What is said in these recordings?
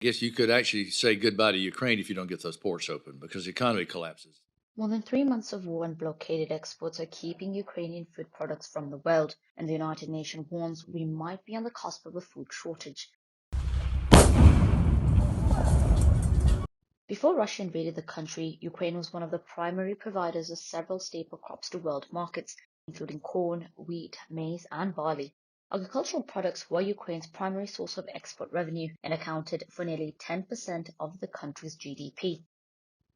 Guess you could actually say goodbye to Ukraine if you don't get those ports open because the economy collapses. More than 3 months of war and blockaded exports are keeping Ukrainian food products from the world, and the United Nations warns we might be on the cusp of a food shortage. Before Russia invaded the country, Ukraine was one of the primary providers of several staple crops to world markets, including corn, wheat, maize, and barley. Agricultural products were Ukraine's primary source of export revenue and accounted for nearly 10% of the country's GDP.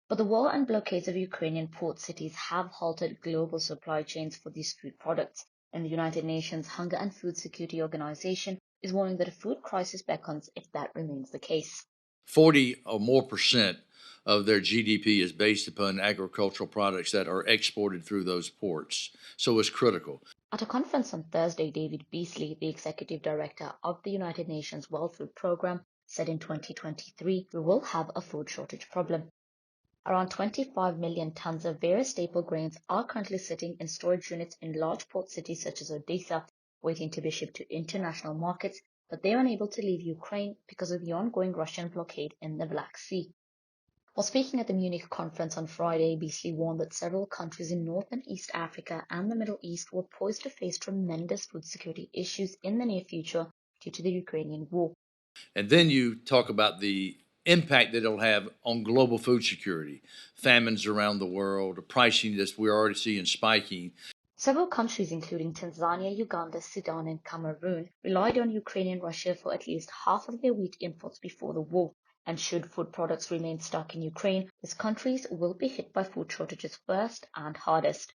But the war and blockades of Ukrainian port cities have halted global supply chains for these food products, and the United Nations Hunger and Food Security Organization is warning that a food crisis beckons if that remains the case. 40 or more percent of their GDP is based upon agricultural products that are exported through those ports. So it's critical. At a conference on Thursday, David Beasley, the executive director of the United Nations World Food Programme, said in 2023 we will have a food shortage problem. Around 25 million tons of various staple grains are currently sitting in storage units in large port cities such as Odessa, waiting to be shipped to international markets, but they are unable to leave Ukraine because of the ongoing Russian blockade in the Black Sea. While speaking at the Munich conference on Friday, Beasley warned that several countries in North and East Africa and the Middle East were poised to face tremendous food security issues in the near future due to the Ukrainian war. And then you talk about the impact that it'll have on global food security, famines around the world, pricing that we're already seeing spiking. Several countries, including Tanzania, Uganda, Sudan, and Cameroon, relied on Ukraine and Russia for at least half of their wheat imports before the war. And should food products remain stuck in Ukraine, these countries will be hit by food shortages first and hardest.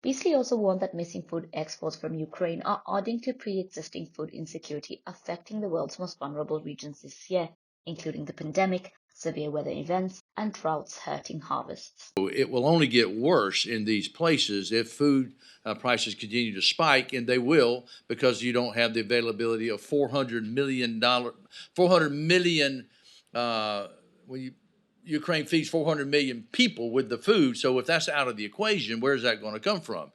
Beasley also warned that missing food exports from Ukraine are adding to pre-existing food insecurity affecting the world's most vulnerable regions this year, including the pandemic, severe weather events, and droughts hurting harvests. It will only get worse in these places if food prices continue to spike, and they will because you don't have the availability of $400 million, 400 million. When you, Ukraine feeds 400 million people with the food, so if that's out of the equation, where's that going to come from?